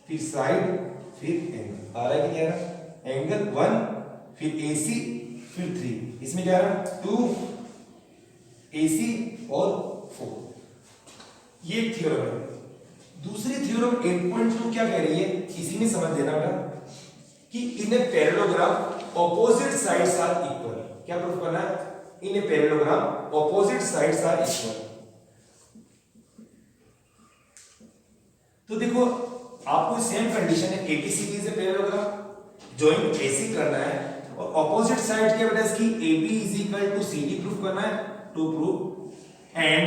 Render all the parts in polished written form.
फिर साइड, फिर एंगल। आ रहा है कि नहीं आ रहा? एंगल 1, फिर AC, फिर 3। इसमें क्या आ रहा? 2 AC और 4। ये थ्योरम है। दूसरी थ्योरम 8.2 क्या कह रही है, इसी में समझ देना बेटा, कि in a parallelogram opposite sides are equal. क्या प्रूफ करना है? In a parallelogram opposite sides are equal. तो देखो आपको सेम कंडीशन है, ABCD से पैरेललोग्राम जॉइंट AC करना है और ऑपोजिट साइड क्या बेटा इसकी AB is equal to CD proof करना है, to proof, and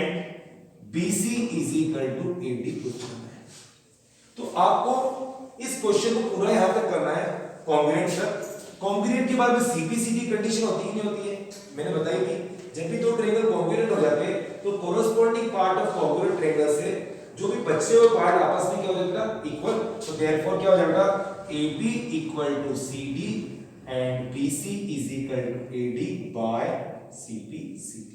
BC is equal to AD proof करना है। तो आपको इस क्वेश्चन को पूरा यहां तक करना है कॉन्ग्रुएंट तक। कॉन्ग्रुएंट के बाद में CPCD कंडीशन होती है नहीं होती है, मैंने बताई थी। जब भी दो ट्रायंगल कॉन्ग्रुएंट हो जाते हैं तो corresponding part of congruent triangle से जो भी बचे हुए पार्ट आपस में क्या हो जाएगा? इक्वल। तो देयरफॉर क्या हो जाएगा? AB equal to CD and BC is equal to AD by CPCD।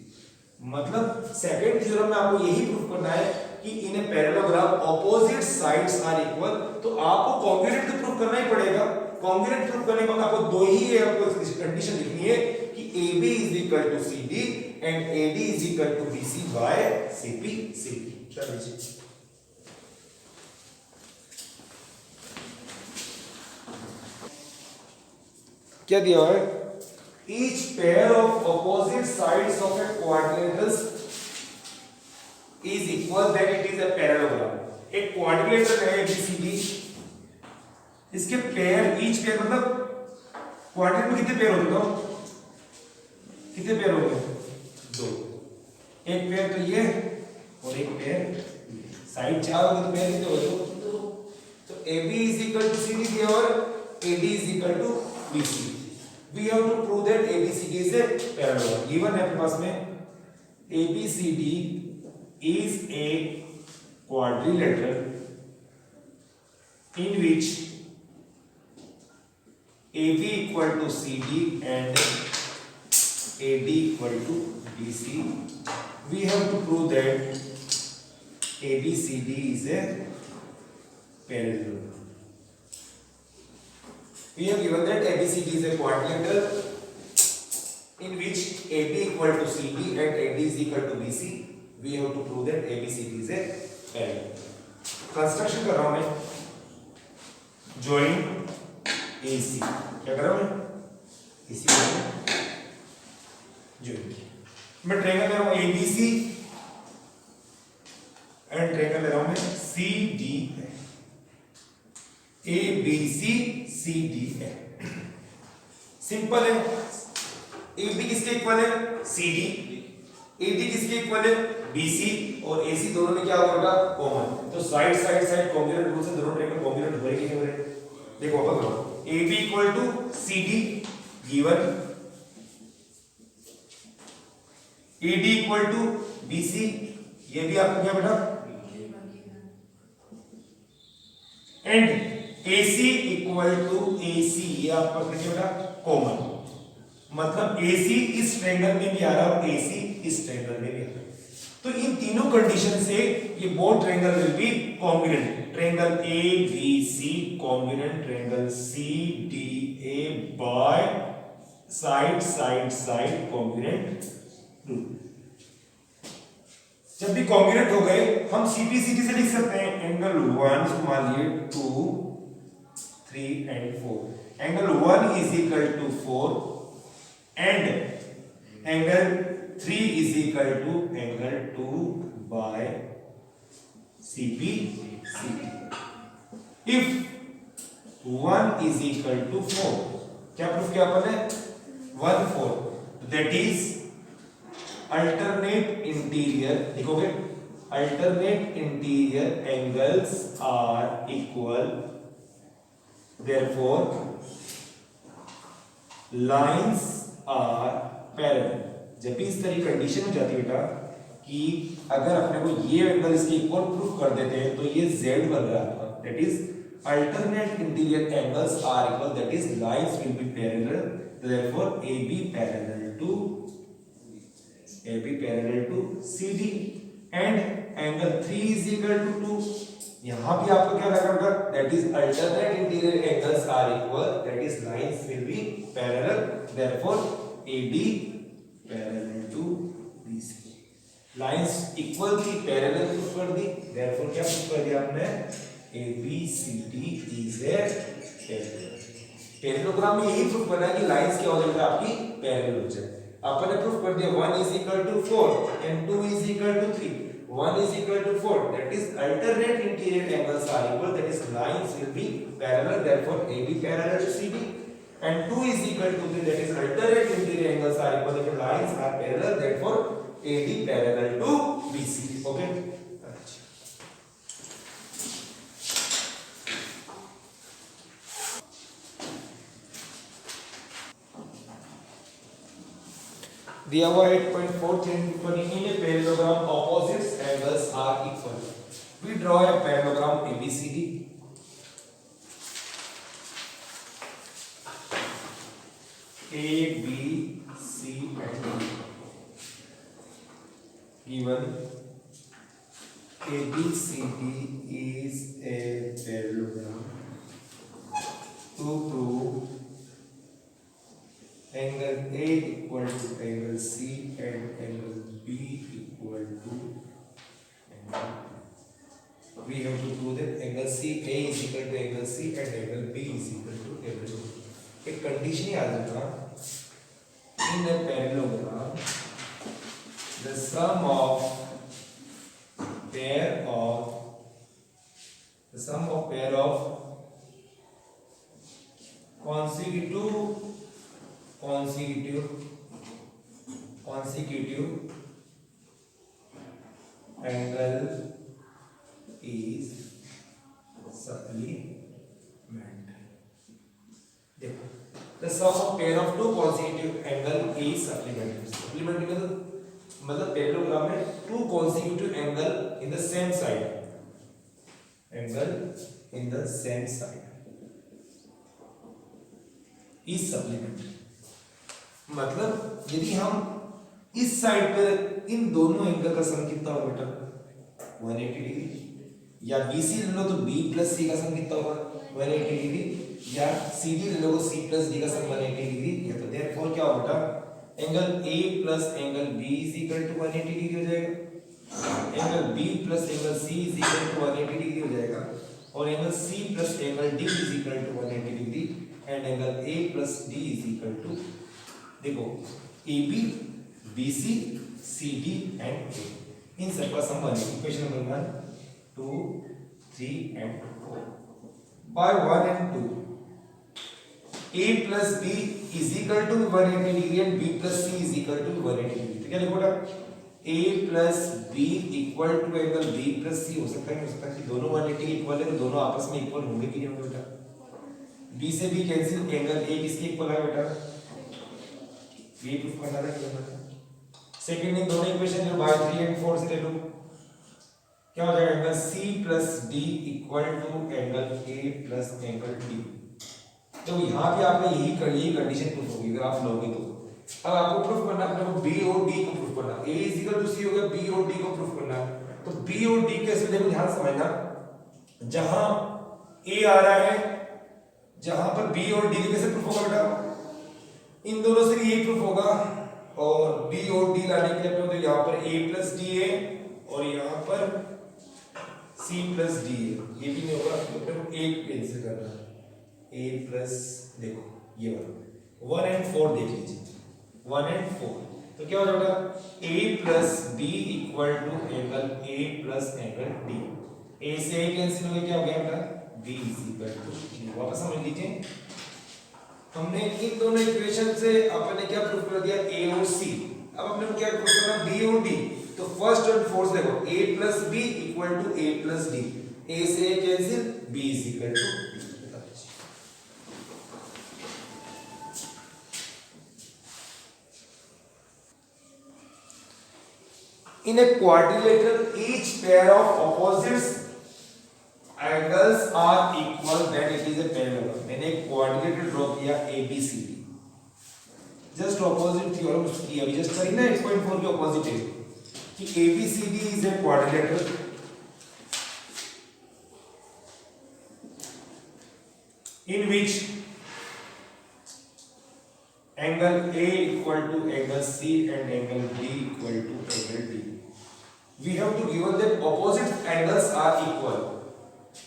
मतलब सेकंड थ्योरम में आपको यही प्रूफ करना है कि in a parallelogram opposite sides are equal. तो आपको कॉन्ग्रुएंट तो प्रूफ करना ही पड़ेगा। कॉन्ग्रुएंट प्रूफ करने के बाद आपको दो ही आपको कंडीशन लिखनी है कि AB is equal to CD and AD is equal to BC by CPCD। चलिए क्या दिया हुआ है? Each pair of opposite sides of a quadrilateral is equal, then it is a parallelogram। एक क्वाड्रिलेटरल है ABCD, इसके पेयर, ईच पेयर मतलब quadrilateral में कितने पेयर होते हैं? कितने पेयर होते हैं? 2। एक पेयर तो ये और एक पेयर साइड 4 होगी तो पेयर कितने होते? 2। तो AB is equal to CD दिया और AD is equal to BC। We have to prove that ABCD is a parallelogram। Given है अपने पास में ABCD is a quadrilateral in which AB equal to CD and AD equal to BC। We have to prove that ABCD is a parallelogram। We have given that ABCD is a quadrilateral in which AB equal to CD and AD is equal to BC। We have to prove that ABCD is a parallelogram। Construction कर रहा हूं मैं, join AC। क्या कर रहा हूं मैं? AC join। मैं ट्रायंगल ले रहा हूं ABC एंड ट्रायंगल ले रहा हूं मैं CD। ABC CD है, सिंपल है। AB किसके इक्वल है? CD। AD किसके इक्वल है? BC। और AC दोनों में क्या होगा? कॉमन। तो side side side congruent rule से दोनों ट्रायंगल कॉन्ग्रुएंट हो रहे कि नहीं हो रहे? देखो अब करो, AB equal to CD given, AD equal to BC, ये भी आपको क्या बेटा? And AC equal to AC, ये आपका क्या बेटा? कॉमन। मतलब AC इस ट्रायंगल में भी आ रहा है और AC इस ट्रायंगल में भी आ रहा है। तो इन तीनों कंडीशन से ये both triangle will be congruent. Triangle ABC congruent triangle CDA by side side side congruent rule. जब भी कॉन्ग्रुएंट हो गए हम CPCD से लिख सकते हैं एंगल 1 मान लिए 2 3 and 4। Angle 1 is equal to 4 and angle 3 is equal to angle 2 by CPCD। If 1 is equal to 4, क्या प्रूफ किया अपन ने? 1 4, that is alternate interior, लिखोगे alternate interior angles are equal, therefore lines are parallel। जब भी इस तरह की condition हो जाती है बेटा कि अगर अपने को ये एंगल इसके इक्वल प्रूफ कर देते हैं तो ये z बन रहा है, that is alternate interior angles are equal, that is lines will be parallel, therefore AB parallel to CD and angle 3 is equal to 2। यहां भी आपको क्या लगा होगा? that is alternate interior angles are equal, that is lines will be parallel, therefore AD parallel to BC. Lines equal थी, parallel proof कर दी, therefore क्या proof कर दिया आपने, ABCD is a parallel. Parallelogram में यही प्रूफ करना है कि लाइंस क्या हो जाए आपकी पैरेलल हो जाए. अपन ने प्रूफ कर दिया 1 is equal to 4 and 2 is equal to 3. 1 is equal to 4, that is alternate interior angles are equal, that is lines will be parallel, therefore AB parallel to CD. And 2 is equal to 3, that is alternate interior angles are equal, that is lines are parallel, therefore AD parallel to BC. Okay. दिया हुआ 8.4 in a parallelogram opposite angles are equal. We draw a parallelogram ABCD. A, B, C and D. Given ABCD is a parallelogram, to prove angle A equal to angle C and angle B equal to angle, we have to prove that angle C A is equal to angle C and angle B is equal to angle B. एक condition याद रखना, in a parallelogram the sum of pair of consecutive angle is supplement. देखो, the sum of pair of two consecutive angle is supplementary. Supplementary मतलब parallelogram में two consecutive angle in the same side is supplementary. मतलब यदि हम इस side पे इन दोनों angle का सम कितना होगा बेटा 180 डिग्री, या BC ले लो तो B प्लस C का सम कितना होगा 180 डिग्री, या CD ले लो तो C प्लस D का सम 180 डिग्री. या तो देयरफॉर क्या होगा बेटा angle A plus angle B is equal to 180 degree हो जाएगा, angle B plus angle C is equal to 180 degree हो जाएगा, और angle C plus angle D is equal to 180 degree and angle A plus D is equal to, देखो AB BC CD and A, इन सब का sum बनेगा. Equation number 1 2 3 and 4 by 1 and 2 A plus B is equal to 180 degree and B plus C is equal to 180 degree. तो क्या लिखो बेटा A plus B equal to angle B plus C हो सकता है, हो सकता है कि दोनों 180 इक्वल है तो दोनों आपस में इक्वल होंगे कि नहीं होंगे बेटा. B से B कैंसिल, एंगल A किसके इक्वल है बेटा B प्रूफ करना था क्या बेटा. सेकंड इन दोनों इक्वेशन जो बाय 3 एंड 4 से ले लो, क्या हो जाएगा angle C plus D equal to angle A plus angle D. तो यहाँ पे आपने यही कंडीशन प्रूफ होगी अगर आप लोगे तो. अब आपको प्रूफ करना है अपने को B और D को प्रूफ करना. A is equal to C हो गया, B और D को प्रूफ करना है. तो B और D कैसे, देखो ध्यान समझना, जहां A आ रहा है जहां पर B और D कैसे प्रूफ होगा बेटा, इन दोनों से भी यही प्रूफ होगा, और B और D लाने के लिए अपने तो यहाँ पर A plus D है और यहाँ पर C plus D है, ये भी नहीं होगा तो अपने को एक कैंसिल करना है. A प्लस, देखो ये वाला 1 एंड 4 देख लीजिए 1 एंड 4, तो क्या हो जाएगा A plus B equal to angle A plus angle D. A से A कैंसिल हो गया, क्या हो गया बेटा B इज इक्वल टू, वापस समझ लीजिए हमने इन दोनों इक्वेशन से अपने क्या प्रूफ कर दिया A और C. अब अपने को क्या प्रूफ करना B और D. तो फर्स्ट और फोर्थ देखो A plus B equal to A plus D, A से A cancel B is equal to D. In a quadrilateral, each pair of opposites angles are equal, then it is a parallelogram. मैंने एक quadrilateral draw किया ABCD, just opposite theorem की अभी just करी ना 8.4 के opposite है कि ABCD is a quadrilateral in which angle A equal to angle C and angle B equal to angle D. We have to given that opposite angles are equal.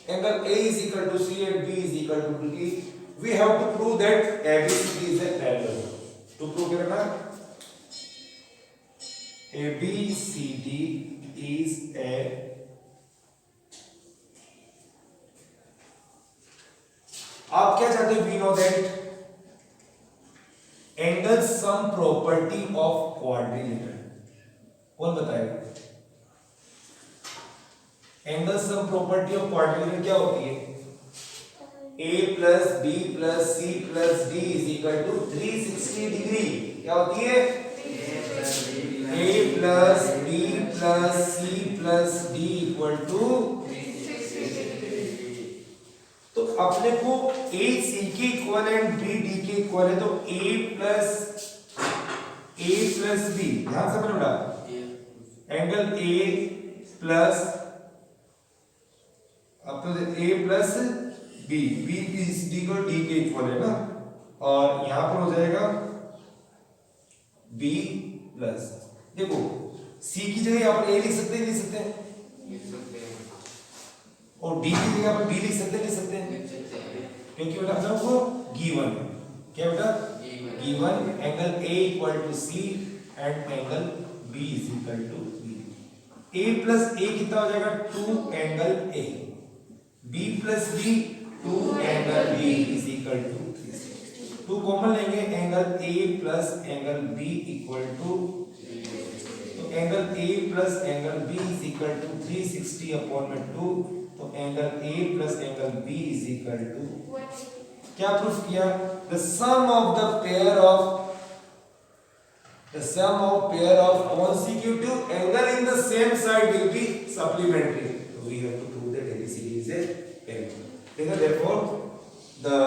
Angle A is equal to C and B is equal to D. We have to prove that ABCD is a parallelogram. To prove करना ABCD is a आप क्या चाहते हो? We know that angle sum property of quadrilateral. कौन बताएगा? Angle sum property of quadrilateral क्या होती है? A plus B plus C plus D is equal to 360 degree. क्या होती है? A plus B plus C plus D equal to 360. तो अपने को A C के इक्वल एंड B D के इक्वल है, तो A plus B ध्यान से बना एंगल A प्लस अब तो A प्लस B इस D को D के इक्वल है ना, और यहां पर हो जाएगा B प्लस. देखो C की जगह आप A लिख सकते हैं, लिख सकते हैं, और D की जगह आप B लिख सकते हैं, लिख सकते हैं, क्योंकि बेटा हम लोग को गिवन है. क्या बेटा? Given angle A equal to C and angle B is equal to B. A plus A कितना हो जाएगा? 2 angle A. B plus B 2 angle B is equal to 360. 2 common लेंगे, angle A plus angle B equal to, तो angle A plus angle B is equal to 360 upon में 2. तो angle A plus angle B is equal to क्या proof किया? The sum of pair of consecutive angle in the same side will be supplementary. So we have to prove that ABCD is a parallel. Therefore the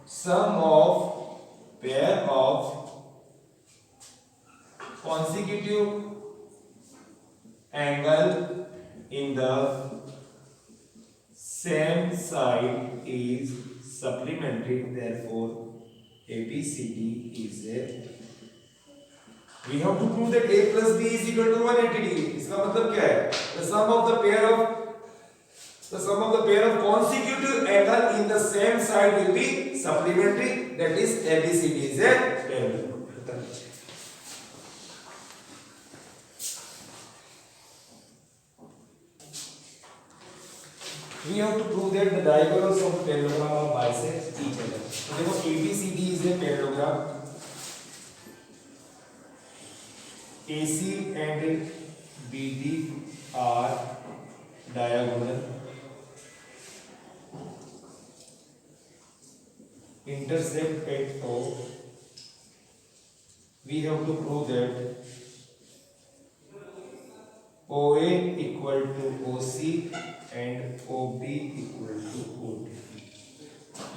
sum of pair of consecutive angle in the same side is supplementary. Therefore ABCD is a. We have to prove that A plus B is equal to 180 degree. इसका मतलब क्या है? The sum of the pair of consecutive angle in the same side will be supplementary. That is ABCD is a parallel. We have to prove that the diagonals of parallelogram are bisect each other. तो देखो ABCD is a parallelogram. AC and BD are diagonal. Intersect at O. We have to prove that OA equal to OC and OB equal to OD.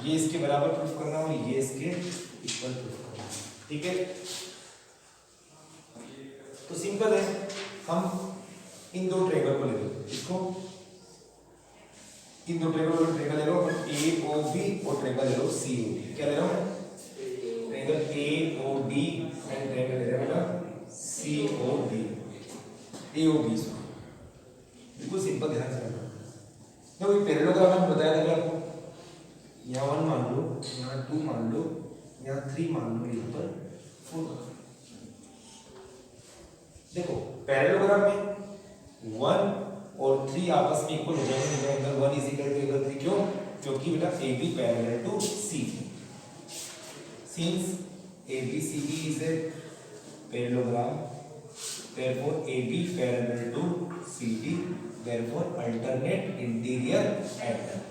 ये इसके बराबर proof करना और ये इसके equal proof करना. ठीक है, तो सिंपल है. हम इन दो ट्रायंगल को ले लो, इसको इन दो ट्रायंगल ले लो, AOB और ट्रायंगल ले लो COD. क्या ले रहा हूं? ट्रायंगल AOD एंड ट्रायंगल ले रहा हूं COD. AOB बिल्कुल सिंपल, ध्यान से करना. तो ये पैरेललोग्राम मैंने बताया था आपको. यहाँ 1 मान लो, यहाँ 2 मान लो, यहाँ 3 मान लो, यहाँ पर 4. देखो पैरेललोग्राम में 1 और 3 आपस में इक्वल हो जाएंगे. Angle 1 is equal to angle 3. क्यों? क्योंकि बेटा AB parallel to C. Since ABCD is a parallelogram, therefore AB parallel to CD, therefore alternate interior angle.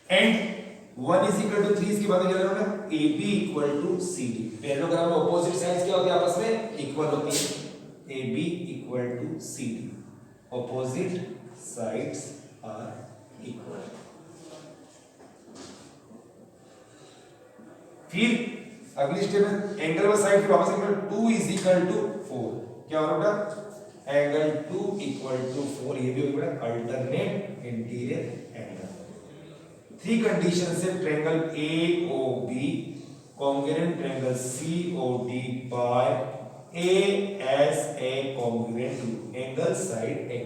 And 1 is equal to 3 इसकी बात क्या कर रहा हूं? AB equal to CD. Parallelogram में ऑपोजिट साइड्स क्या होती है? आपस में इक्वल होती है. AB equal to CD. Opposite sides are equal. फिर अगली स्टेप है एंगल व साइड. फिर वापस एंगल 2 is equal to 4. क्या हो रहा है? Angle 2 equal to 4. ये भी हो गया alternate interior angle. Three condition से triangle AOB congruent triangle COD by ASA congruent to angle side A.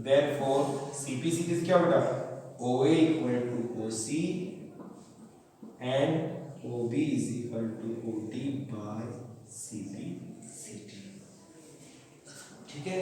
Therefore CP series क्या बेटा OA equal to OC and OB is equal to OD by CP CT. ठीक है।